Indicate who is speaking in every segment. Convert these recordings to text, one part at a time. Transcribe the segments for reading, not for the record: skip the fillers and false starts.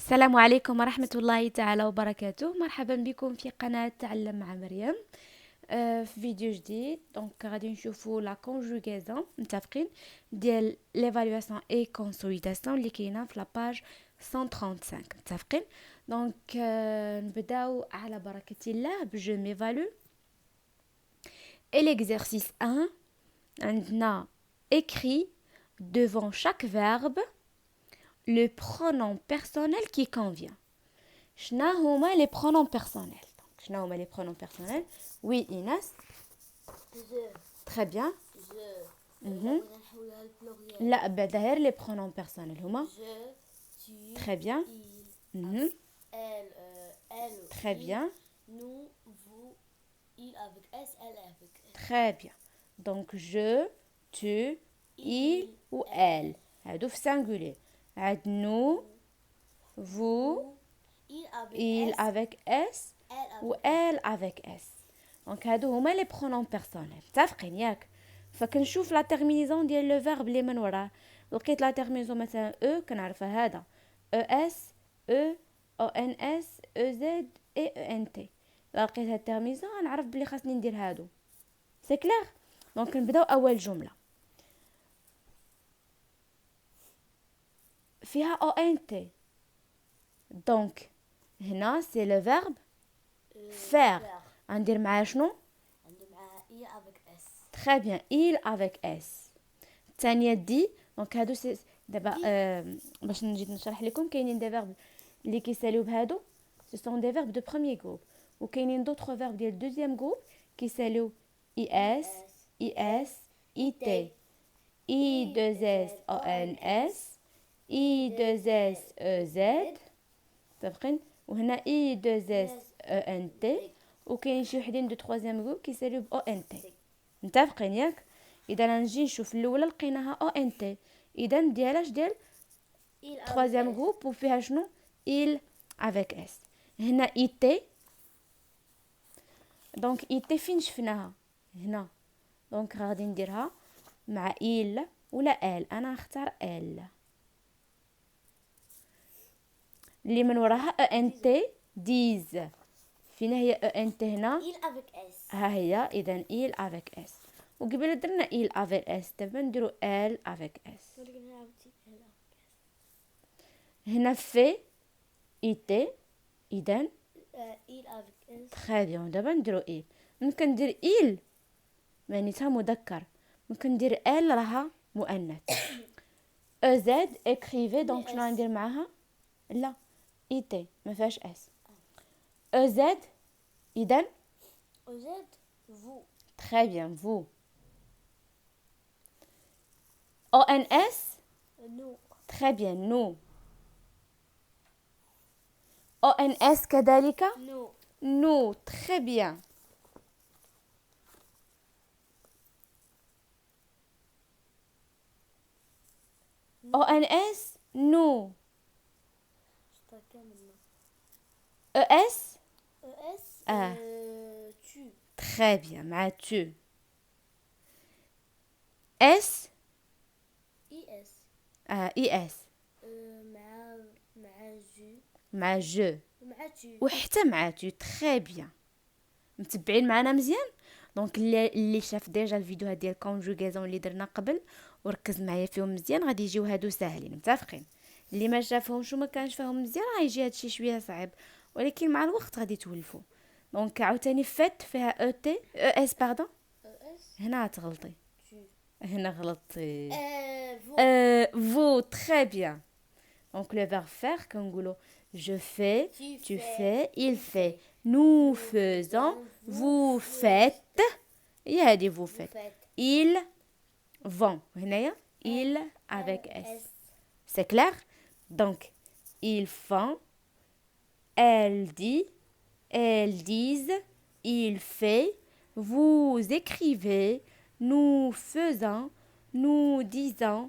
Speaker 1: السلام عليكم ورحمة الله تعالى وبركاته. مرحبا بكم في قناة تعلم مع مريم. في فيديو جديد دونك غادي نشوفوا لا كونجوغيزون متفقين ديال ليفالواسيون اي كونسوليداسيون اللي كاينه في لاباج 135 متفقين. دونك نبداو على بركة الله بجو ميفالو. Et l'exercice 1 عندنا écrit devant chaque verbe le pronom personnel qui convient. شنا هما les pronoms personnels. Donc شنا هما les pronoms personnels? Oui, Inès.
Speaker 2: Je.
Speaker 1: Très bien.
Speaker 2: Je.
Speaker 1: نحولها
Speaker 2: البلوريال.
Speaker 1: لا بعدا غير les pronoms personnels هما.
Speaker 2: Je, tu,
Speaker 1: Très bien.
Speaker 2: il, elle, elle,
Speaker 1: Très
Speaker 2: il,
Speaker 1: bien.
Speaker 2: nous, vous, il avec S, elle avec S.
Speaker 1: Très bien. Donc je, tu, il ou elle. هادو في singulier. عاد nous, vous,
Speaker 2: Il avec
Speaker 1: il
Speaker 2: S,
Speaker 1: avec S
Speaker 2: elle
Speaker 1: ou
Speaker 2: avec
Speaker 1: elle avec S. دونك هادو هما لي برونون بيرسونيل متفقين ياك. فكنشوف لا تيرمينيزون ديال لو فيرب اللي من وراه. لقيت لا تيرمينيزون مثلا او كنعرفها هذا او اس او او ان اس او زد اي او ان تي. لقيت هاد التيرمينيزون غنعرف بلي خاصني ندير هادو. سي كلير. دونك نبداو اول جمله فيها او ان تي. دونك هنا سي لو فيرب فير. غندير معاه شنو؟
Speaker 2: عندي معاها il avec S.
Speaker 1: Très bien, il avec S. الثانية دي دونك هادو سي دابا باش نجي نشرح لكم كاينين دي فيرب اللي كيساليو بهادو سو سون دي فيرب دو بروميير جروب وكاينين دوطخ فيرب ديال دوزيام جروب كيساليو اي اس اي اس اي تي اي دوز اس او ان اس اي دوز اس او زد متفقين وهنا اي دوز اس او ان تي وكاين شي وحدين دو تروازيام جروب كيساليو ب او ان تي متفقين ياك. اذا نجي نشوف الاولى لقيناها او ان تي اذا ديالاش ديال
Speaker 2: Il avec
Speaker 1: تروازيام
Speaker 2: S.
Speaker 1: جروب وفيها شنو il avec اس. هنا اي تي دونك اي تي فين شفناها هنا دونك غادي نديرها مع il ولا ال. انا نختار ال اللي من وراها او ان تي ديز. فين هي او ان تي هنا؟
Speaker 2: Il avec S.
Speaker 1: ها هي اذا il avec اس وقبل درنا il avec اس دابا نديرو ال avec اس.
Speaker 2: ولكن عاودتي elle avec
Speaker 1: هنا في اي تي اذا
Speaker 2: S. Il avec S.
Speaker 1: تري بيان. دابا نديرو il ممكن ندير il معناتها مذكر ممكن ندير ال راها مؤنث. او زد اكريفي دونك شنو غندير معاها؟ لا اي تي ما فيهاش اس. او زد اذا
Speaker 2: Au Z, vous.
Speaker 1: تري بيان فو. او ان اس
Speaker 2: Nous.
Speaker 1: تري بيان نو. او ان اس كذلك
Speaker 2: Nous.
Speaker 1: نو تري بيان. او ان اس نو.
Speaker 2: Je maintenant.
Speaker 1: او اس
Speaker 2: ES.
Speaker 1: Ah.
Speaker 2: Tu.
Speaker 1: تري بيان مع تو. اس
Speaker 2: IS.
Speaker 1: اي اس
Speaker 2: مع جو.
Speaker 1: مع جو
Speaker 2: مع tu.
Speaker 1: وحتى مع تو تري بيان. متبعين معنا مزيان. دونك اللي شاف ديجا الفيديوهات ديال كونجوغيزون اللي درنا قبل وركز معايا فيهم مزيان غادي يجيو هادو ساهلين متفقين. اللي ما شافهمش وما كانش فاهم مزيان غيجي هادشي شويه صعيب ولكن مع الوقت غادي تولفوا. دونك عاوتاني فات فيها او تي او اس باردون.
Speaker 2: ES.
Speaker 1: هنا تغلطي
Speaker 2: Tu.
Speaker 1: هنا غلطتي.
Speaker 2: Vous.
Speaker 1: vous très bien. Donc le verbe faire كنقولوا je fais tu fais il fait nous faisons vous faites هي هادي vous faites ils vont هنايا il avec s. C'est clair. Donc ils font elle dit elles disent il fait vous écrivez nous faisons nous disons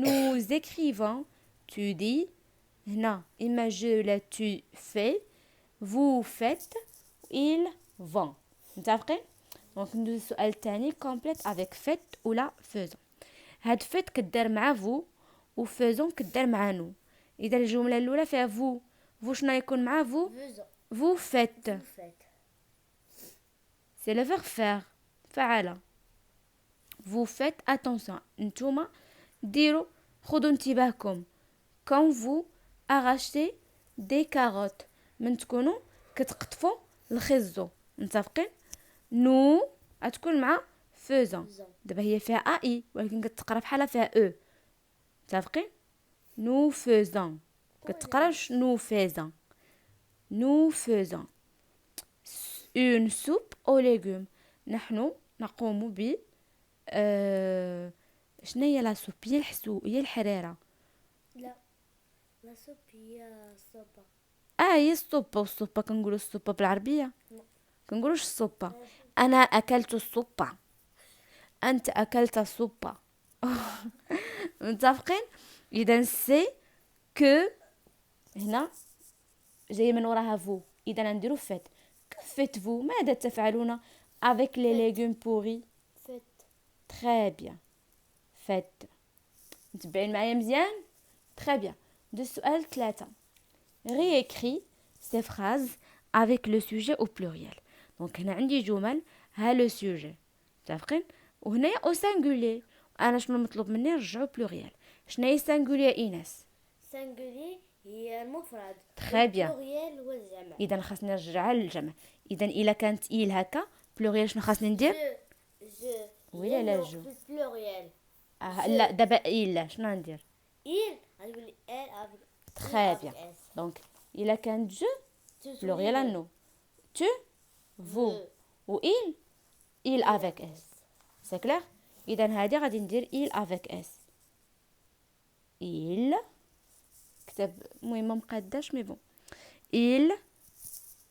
Speaker 1: nous écrivons tu dis هنا إما je لا tu fais vous faites ils vont متفقين. دونك ندوز السؤال الثاني complète avec fait ولا faisons. هاد fait كدار مع vous و faisons كدار مع nous. إذا الجملة الأولى فيها vous vous شنو يكون مع vous
Speaker 2: faisant.
Speaker 1: vous faites
Speaker 2: Vous faites.
Speaker 1: c'est le verbe faire فعل vous faites attention نتوما ديروا خذوا انتباهكم quand vous arrachez des carottes من تكونوا كتقطفوا الخزو متفقين nous غتكون مع faisant
Speaker 2: Faisant.
Speaker 1: دابا هي فيها اي ولكن كتقرا بحال فيها او متفقين nous faisons كتقراش nous faisons nous faisons une soupe aux légumes نحن نقوم ب شنو هي لا سوب هي هي الحريره
Speaker 2: لا لا سوب هي الصوبة.
Speaker 1: هي الصوبه والصوبه كنقولوا الصوبه بالعربيه كنقولوش الصوبه انا اكلت الصوبه انت اكلت الصوبه متفقين اذا سي كو هنا جاي من وراها فو اذا نديرو فيت كفيت فو ماذا تفعلون avec les légumes pourris
Speaker 2: Faites.
Speaker 1: très bien faites متبعين معايا مزيان très bien دو سؤال 3 réécris ces phrases avec le sujet au pluriel دونك هنا عندي جمل ها لو سوجي متفقين وهنا او سانغولي انا شنو مطلوب مني نرجعو بلوريال شنو هي سانغولي ايناس
Speaker 2: singulier هي المفرد.
Speaker 1: Très bien.
Speaker 2: pluriel هو الجمع.
Speaker 1: اذا خاصني نرجعها للجمع اذا الا كانت ايل هكا بلوريال شنو خاصني ندير
Speaker 2: je
Speaker 1: ويلا لا جو
Speaker 2: pluriel.
Speaker 1: لا دابا ايل شنو ندير
Speaker 2: il غتقولي elle avec
Speaker 1: très
Speaker 2: avec
Speaker 1: bien
Speaker 2: S.
Speaker 1: دونك الا كانت جو
Speaker 2: Tu souris
Speaker 1: بلوريال
Speaker 2: le-
Speaker 1: نو tu vous
Speaker 2: le-
Speaker 1: و il avec s c'est clair اذا هذه غادي ندير il avec s il كتب المهم ما مقاداش مي بون il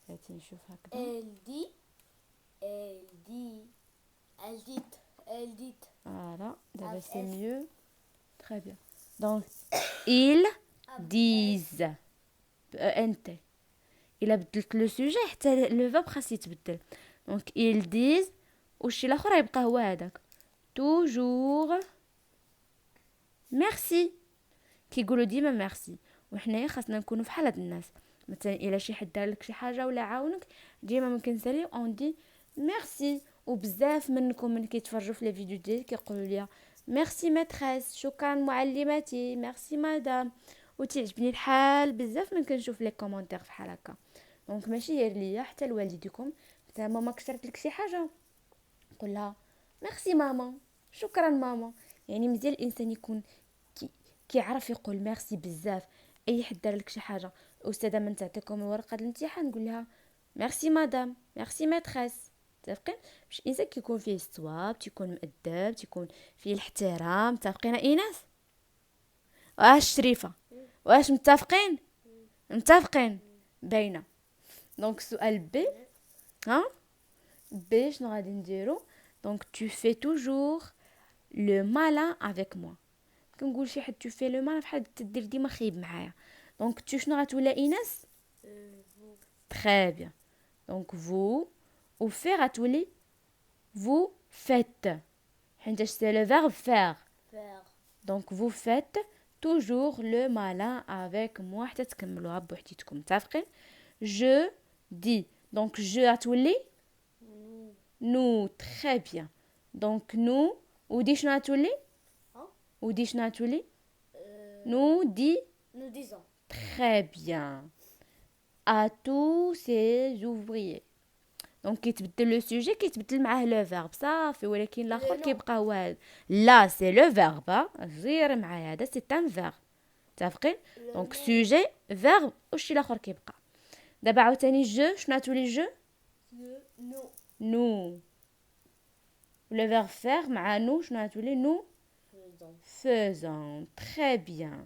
Speaker 1: هاتي نشوف هكذا
Speaker 2: elle dit elle dit elle dit
Speaker 1: voilà d'abord
Speaker 2: Avec
Speaker 1: c'est
Speaker 2: S.
Speaker 1: mieux très bien donc ils disent انت الا بدلت لو سوجي حتى لو فيرب خاص يتبدل دونك ils disent والشي الاخر يبقى هو هذاك toujours ميرسي كيقولوا ديما ميرسي وحنايا خاصنا نكونوا فحال هاد الناس مثلا الا شي حد دار لك شي حاجه ولا عاونك ديما ممكن نساليو اون دي ميرسي وبزاف منكم من كيتفرجوا في لي فيديو ديالي كيقولوا لي ميرسي ماتريس شكرا معلمتي ميرسي مدام وتعجبني الحال بزاف من كنشوف لي كومونتير فحال هكا دونك ماشي غير ليا حتى لوالديكم مثلا ماما كثرت لك شي حاجه قول لها ميرسي ماما شكرا ماما يعني مزيان الانسان يكون كيعرف يقول ميرسي بزاف اي حد دار لك شي حاجه استاذه من تعطيكم ورقه الامتحان نقول لها ميرسي مدام ميرسي ماتريس متفقين باش الانسان كيكون فيه الصواب تيكون مؤدب تيكون فيه الاحترام متفقين ايناس واش شريفه واش متفقين باينه دونك سؤال بي ها بي شنو غادي نديرو دونك tu fais toujours le malin avec moi كنقول شي حد tu fais le malin بحال تدير ديما خايب معايا دونك tu شنو غتولي ايناس
Speaker 2: vous
Speaker 1: très bien donc vous ou faire غتولي vous faites حيت c'est le verbe faire
Speaker 2: faire
Speaker 1: donc vous faites toujours le malin avec moi حتى تكملوها بوحديتكم متفقين je dis donc je غتولي nous très bien donc nous ودي شنو غتولي
Speaker 2: Hein?
Speaker 1: ودي شنو غتولي
Speaker 2: euh,
Speaker 1: nous dit
Speaker 2: nous disons
Speaker 1: très bien à tous ces ouvriers دونك كيتبدل لو سوجي كيتبدل معاه لو فيرب صافي ولكن الاخر
Speaker 2: non.
Speaker 1: كيبقى هو هذا لا سي لو فيرب غير معايا هذا سي ان فيرب متفقين دونك سوجي فيرب وشي الاخر كيبقى دابا عاوتاني جو شنو تولي جو
Speaker 2: nous
Speaker 1: نو لو فيرب فير مع نو شنو تولي نو
Speaker 2: faisons
Speaker 1: faisons très bien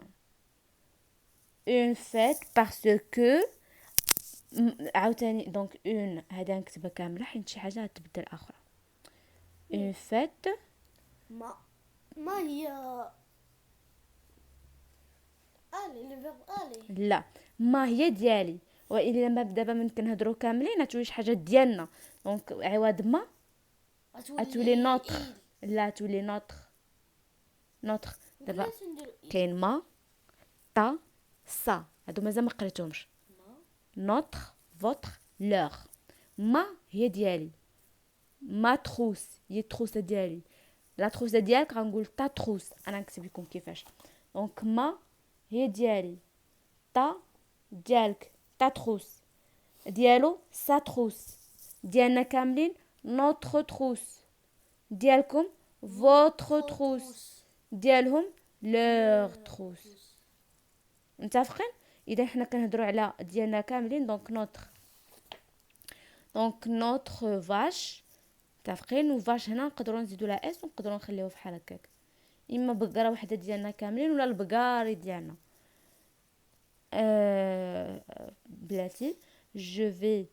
Speaker 1: une fête parce que عاوتاني دونك اون هذا نكتبها كامله حيت شي حاجه غتبدل اخرى une fête
Speaker 2: ما هي allez le verbe aller
Speaker 1: لا ما هي ديالي والا لما دابا من كنهضروا كاملين غتولي شي حاجه ديالنا دونك عوض ما غتولي نوتر لا تولي نوتر دابا كاين ما تا سا هادو مازال ما قريتهمش notre, votre, leur. ما هي ديالي. ما تروس هي التروسة ديالي. لا تروسة ديالك غنقول تا تروس. انا نكتب لكم كيفاش. دونك ما هي ديالي. تا ديالك تا تروس. ديالو سا تروس. ديالنا كاملين نوتخ تروس. ديالكم فوتخ تروس. ديالهم لوغ تروس. متفقين؟ اذا حنا كنهضروا على ديالنا كاملين دونك نوتخ فاش. متفقين؟ وفاش هنا نقدروا نزيدوا لها اس ونقدروا نخليوه بحال هكاك، اما بقره وحده ديالنا كاملين ولا البقاري ديالنا. بلاتي je vais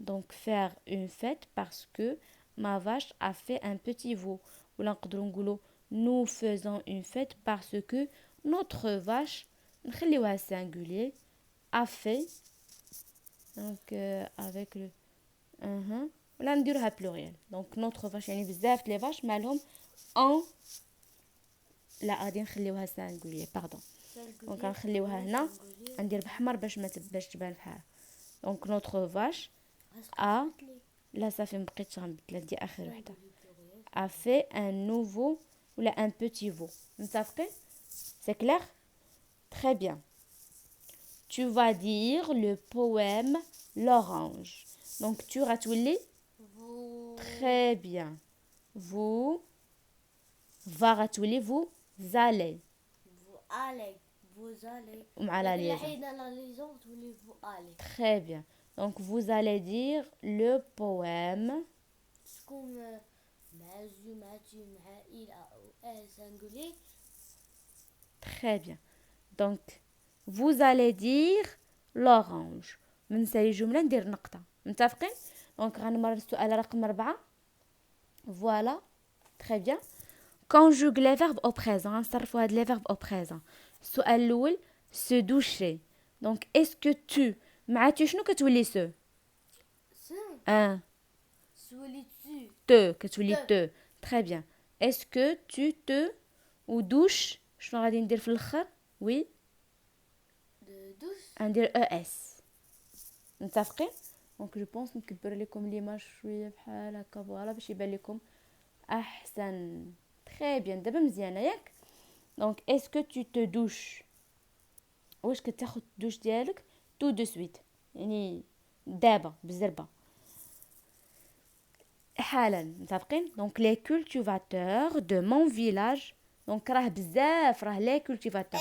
Speaker 1: donc faire une fête parce que ma vache a fait un petit veau. ولا نقدروا نقولوا nous faisons une fête parce que notre vache نخليوها singulier a fait donc avec le ولا نديروها pluriel. donc notre vache يعني بزاف لي vaches مالهم en لا غادي نخليوها singulier باردون. دونك غنخليوها هنا ندير بحمر باش تبان بحال. دونك نوتر فاش ا لا صافي مبقيتش غنبدلها دي اخر وحده ا في ان نوفو ولا ان بوتي فو. متفقين؟ سي كلير؟ très bien. tu vas dire le poème l'orange. donc tu غتولي très bien. vous va غتولي vous allez.
Speaker 2: Vous allez.
Speaker 1: ومع لا liaison.
Speaker 2: vous allez.
Speaker 1: Très bien. Donc vous allez dire le poème.
Speaker 2: Comme singulier.
Speaker 1: Très bien. Donc vous allez dire l'orange. من نسالي جملة ندير نقطة. متفقين؟ دونك غنمر السؤال رقم 4. Voilà. Très bien. Conjugue les verbes au présent. غنصرفوا هاد les verbes au présent. السؤال الأول se doucher. donc est-ce que tu مع tu شنو كتولي سو te كتولي te. très bien. est-ce que tu te و douche شنو غادي ندير في الاخر؟ وي ندير اس. متفقين؟ دونك جو بونس نكبر لكم ليماج شويه بحال هكا فوالا باش يبان لكم احسن. très bien. دابا مزيانه ياك؟ دونك est-ce que tu te douches واش كتاخد الدوش ديالك tout de suite يعني دابا بالزربه حالا. متفقين؟ دونك لي كولتيفاتور دو مون فيلاج. دونك راه بزاف راه لي كولتيفاتور.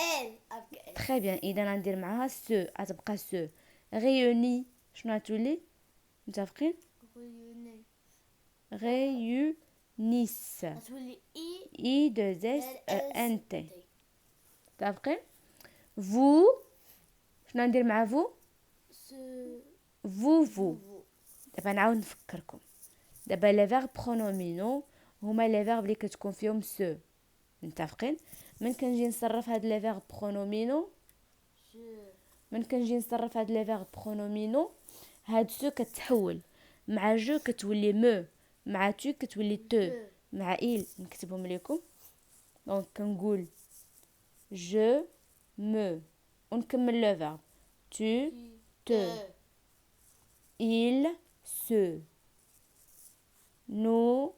Speaker 1: très bien. اذا ندير معاها سو غتبقى سو. réunis شنو غتولي؟ متفقين؟ réunissent i de s e n t. متفقين؟ vous شنو ندير مع vous؟ vous. دابا نعاود نفكركم. دابا لي فيرب برونومينو هما لي فيرب اللي كتكون فيهم سو. متفقين؟ من كنجي نصرف هاد لي فيرب برونومينو هاد سو كتحول مع جو كتولي مو مع تو كتولي تو مع il نكتبهم لكم. دونك كنقول je me ونكمل لو فيرب tu te il se nous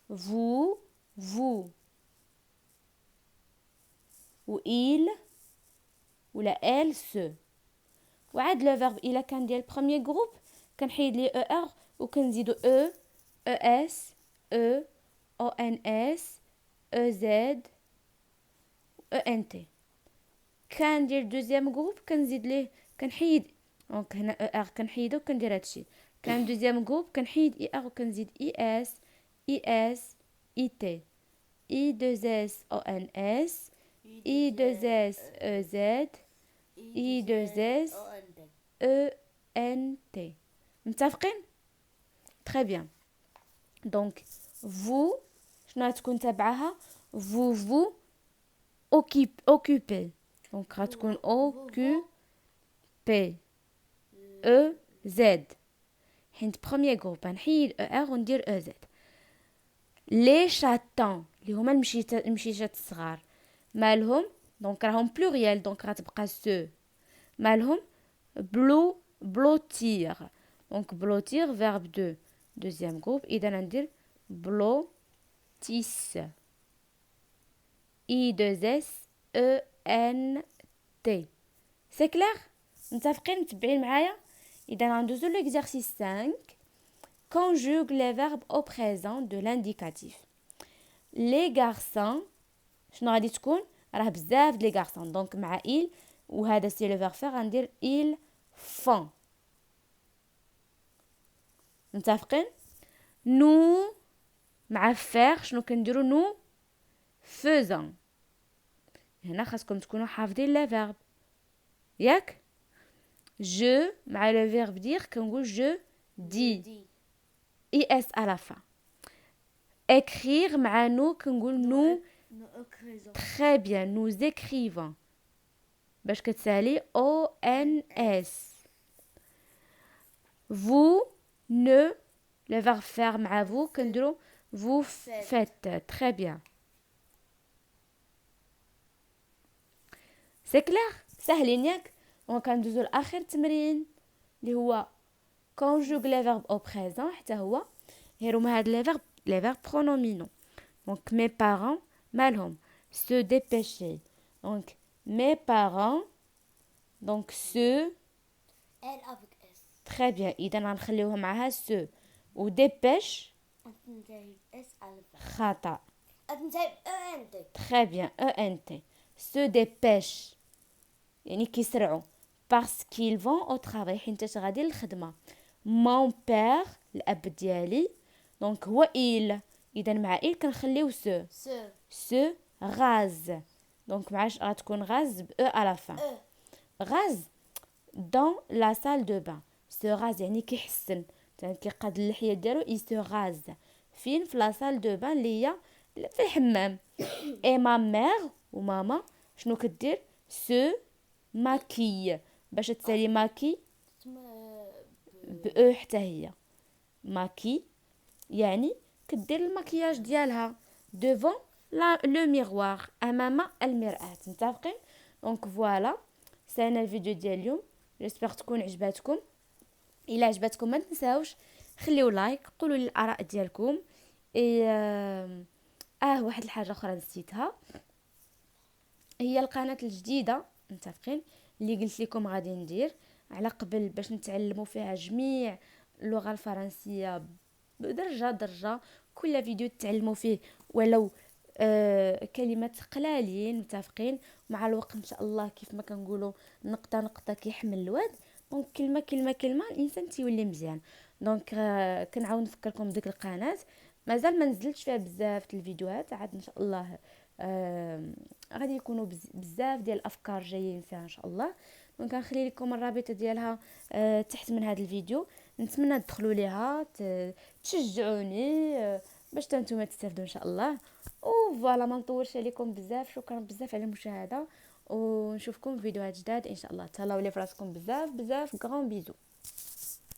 Speaker 1: vous و il ولا elle se. وعاد لو فيرب الا كان ديال بروميير جروب كنحيد لي او ار وكنزيدو او اس او او ان اس او زد او ان تي. كان ديال دوزيام جروب كنزيد ليه كنحيد دونك هنا او ار كنحيدو وكندير هادشي. كان دوزيام جروب كنحيد اي ار وكنزيد اي اس اي تي اي دوز اس او ان اس اي دوز اس او زد اي دوز اس او ان تي. متفقين؟ très bien. donc vous شنو غتكون تبعها؟ vous occupez. donc غتكون occupé او زد حيت بروميير جروب نحيد او ار وندير او زد. لي شاتون اللي هما المشيشات الصغار مالهم دونك راهم بلوريال دونك غتبقى سو مالهم بلوتير دونك بلوتير فيرب دو دوزيام جروب اذا ندير بلوتيس اي دوز اس او ان تي سي كلير متفقين متبعين معايا اذا غندوزو ليكزارسيس 5 conjugue les verbes au présent de l'indicatif les garçons شنو غادي تكون راه بزاف لي غارسون دونك مع il وهذا سي لو فيرب فير غندير ils font متفقين نو مع فير شنو كنديرو نو faisons هنا خاصكم تكونوا حافظين لي فيرب ياك je مع لو فيرب دير كنقول je dis es à la fin écrire مع nous كنقول nous très bien nous écrivons باش كتسالي ONS vous ne le verbe faire مع vous كنديرو vous faites très bien سي كلير ساهلين ياك وكندوزو لاخر تمرين اللي هو conjugue les verbes au présent حتى هو هما هاد les verbes pronominaux donc mes parents مالهم se dépêcher donc mes parents donc se
Speaker 2: elle avec s
Speaker 1: très bien اذا غنخليوها معها se و dépêche
Speaker 2: s
Speaker 1: خطأ
Speaker 2: ent
Speaker 1: très bien ent se dépêche يعني كيسرعوا parce qu'ils vont au travail حيت غادي للخدمه mon père الاب ديالي دونك هو il اذا مع il كنخليو se rase دونك معاش غتكون غاز ب à la fin rase dans la salle de bain se rase يعني كيحسن كيقاد اللحيه ديالو il se rase فين في لا salle de bain اللي هي في الحمام et ma mère وماما شنو كدير se maquille باش تسالي ماكي ب حتى هي ماكي يعني كدير المكياج ديالها devant لو ميغوار امام المرآة متفقين دونك فوالا سانا الفيديو ديال اليوم جيسبر تكون عجباتكم الا عجباتكم ما تنساوش خليو لايك قولوا لي الاراء ديالكم واحد الحاجه اخرى نسيتها هي القناه الجديده متفقين اللي قلت لكم غادي ندير على قبل باش نتعلموا فيها جميع اللغه الفرنسيه درجه كل فيديو تتعلموا فيه ولو كلمات قلالين متفقين مع الوقت ان شاء الله كيف ما كنقولوا نقطه كيحمل الواد دونك كلمه الانسان تيولي مزيان دونك كنعاود نفكركم بديك القناه مازال ما نزلتش فيها بزاف الفيديوهات عاد ان شاء الله غادي يكونوا بزاف ديال الافكار جايين فيها ان شاء الله دونك غنخلي لكم الرابط ديالها تحت من هذا الفيديو نتمنى تدخلوا ليها تشجعوني باش نتوما تستافدوا ان شاء الله وفوالا ما نطولش عليكم بزاف شكرا بزاف على المشاهده ونشوفكم في فيديوهات جداد ان شاء الله تهلاو لي فراسكم بزاف غران بيزو